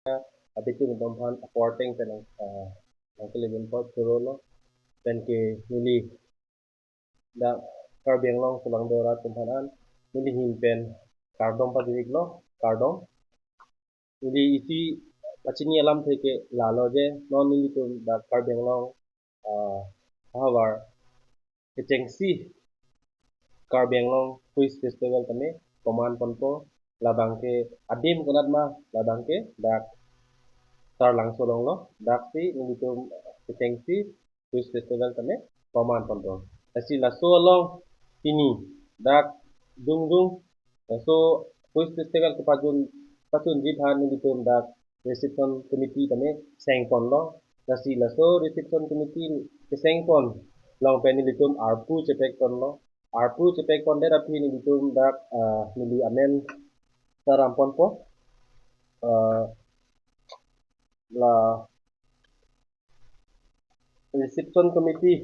Abitin domhan apporting penang ang kilibin po turolo pen ke nili da karbeng long sulang dora tumpanan nili himpen kardom pa diriglo kardom nili isi pachini alam theke lalo je non nili tum da karbeng long hawar kechengsi karbeng long quiz festival tame koman ponpo labang ke adim kunat ma labang ke dak tar langsung dong lo dak si nilitum ketengsi quiz festival tame paman ponto asi laso long tini dak dung dung laso quiz festival ke pajun pajun jithan nilitum dak reception committee tame sengpon lo nasi laso reception committee ke sengpon long pe nilitum arpu cepek kon lo arpu cepek kon de rapi nilitum dak nili amen tarampon po la reception committee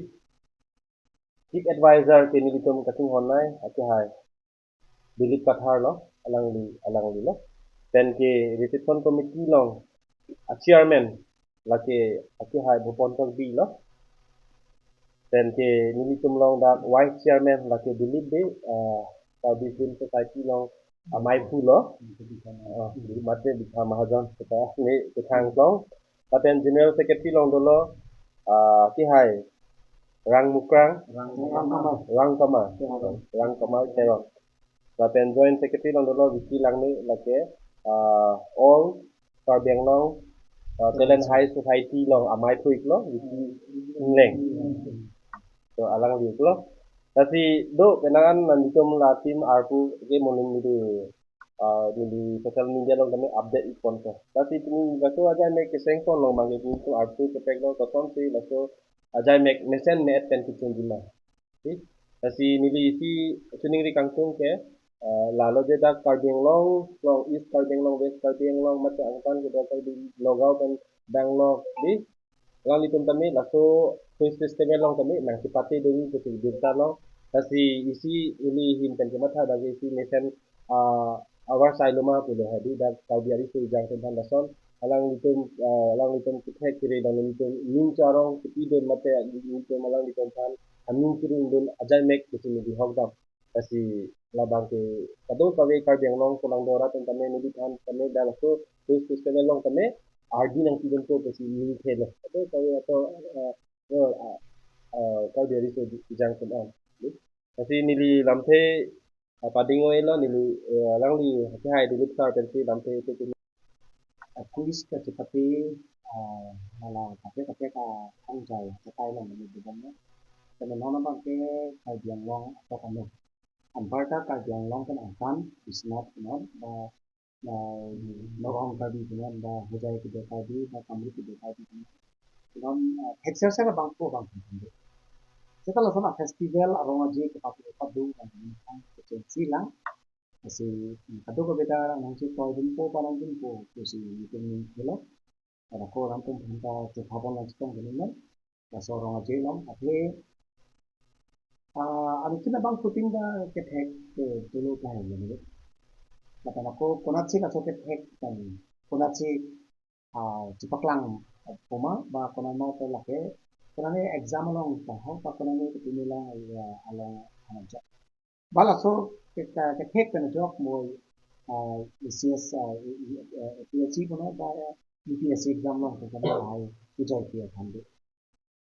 chief advisor ke nilitum kasing honai ake hai Dilip Kathar lo alang li lo then ke reception committee long chairman lake ake hai Bhupontok B lo then ke nilitum long da vice chairman lake Dilip B Service Film Society long amai phu lo mate bikha mahajan kita ni ketang long then general secretary long dolo ake hai Rang Mukrang Rang Kamal Cherong Lapen joint secretary long dolo Vicky Langni lake all Karbiang long Talent High Society long amai thuik lo Vicky Ngleng so alang liuk lo tapi do kenangan nanditum la tim arpu ke moning di social media long kami update ikon ko tapi tini laso aja mek keseng kon long mangi tu arpu kepek lo koton si laso aja mek mesen net pen kitchen jima kasi nili isi suning ri kangkung ke lalo je dak Karbiang long east Karbiang long west Karbiang long mate angkan ke dak di logau pen Banglong di lang litum kami laso quiz festival long kami nang sipati dewi ke dirta long kasi isi ili himpen kemat ha bagi isi mesen awar sai luma pule hadi dak kalbiari su jang pen lason alang litum kithe kire dang litum ning charong kiti don mate litum alang litum pan aning kiring don ajai mek kisini di hokdam kasi labang ke kado kawe Karbiang long kulang dora ten kami nidi kan kami dalaso quiz festival long kami ardi nang tidon ko kasi ning khelo kado kawe ato kau dari so jang kunan kasi nili lamte padingo elo nili lang li hati hai di lipsar pensi lamte itu quiz ka seperti malah tapi ka anjay setai lang ni bidangnya teman-teman pakai kajian long atau kamu Alberta kajian long kan akan is not na lorong tadi dengan da hujai kita tadi da kamu kita tadi dengan exercise bang setelah sana festival arong aja kepakai padu dan kecil lang kasi kado ko beta nang si toy din po parang din po kasi itin nila para ko ram pun punta ke habang lang sitong ganun na sorong aja lang at ano bang puting da kethek ke tulo ka yan ni kata ako kunat si kaso kethek kan kunat si cipaklang puma ba kunan mo to lake kunan exam along ta ho pa kunan ni pinila along ano bala so kethek kan jok mo ECS PhD kunan ba UPSC exam long ko kan ai ujai kia thande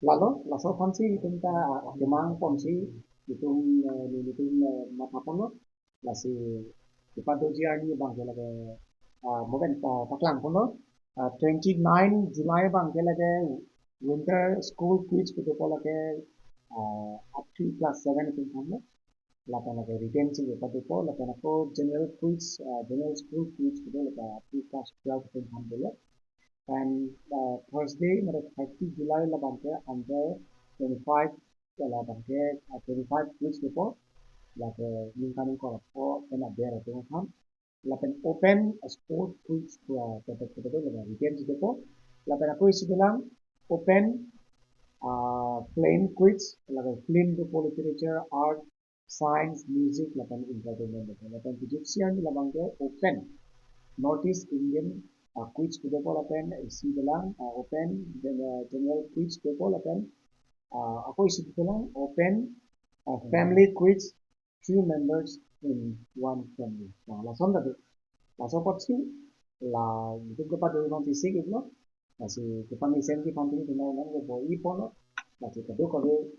lalu laso fansi itunta demang ponsi itong nilitung matapono lasi ipado jiarni bang kela ke moben paklang pono 29 July bang kela ke winter school quiz kuto pola ke up to class 7 itong thamne lapan ke written sing ipado po lapan ko general school quiz kuto laka up to class 12 itong thamne and Thursday, 30 July la banke under 25 la banke 25 weeks before la ke mingkani ko po kena bera to ham la pen open a sport quiz to la weekend before la pen aku isi bilang open plain quiz la plain to literature art science music la pen entertainment la pen Egyptian la banke open Northeast Indian quiz development isi dalam open general quiz development ako isi dalam open family quiz 3 members in one family. Nah, langsung tadi langsung pot sih là itu kepada orang fisik itu loh masih depan isen di kantin di mana nggak boleh ipon loh masih kedua kalau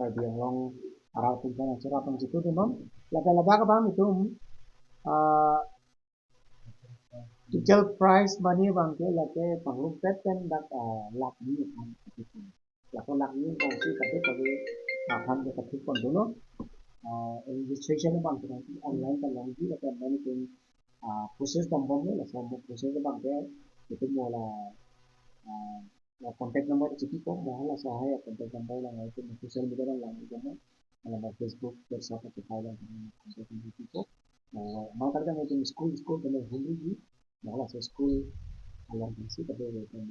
kayak yang long arah tentang acara situ tuh non laga-laga ke bang itu uh, Digital price money bằng là cái bằng lúc Tết tên đặt lạc như vậy là con lạc như còn chỉ cần cái tham gia tập trung còn đúng không registration bằng cái online bằng lòng chỉ là cái anything process bằng bóng là sau một process bằng cái itu mua là contact number chỉ có đó là sao hay contact number là ngay trên social media đang làm cái đó là Facebook WhatsApp atau file yang contact number itu mau kadang itu school kalau home đó là số school làm thành sự tập về trong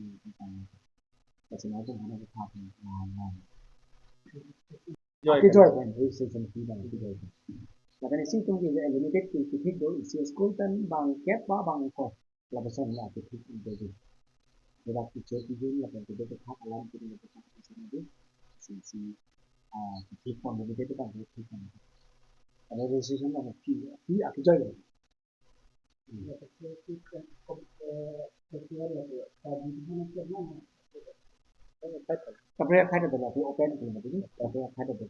và sẽ nói trong đó là học là cái joy của người sử dụng khi bằng cái joy là cái này sinh trong cái limited thì thích đối với school tên bằng kép bằng cổ là một phần là cái thích cái gì để đặt cái chơi cái gì là cái cái khác làm cái này cái khác cái gì thì cái thích còn limited cái bằng cái thích còn cái registration là một cái cái joy rồi Tapi khai được là cái open thì là cái gì? Tapi khai được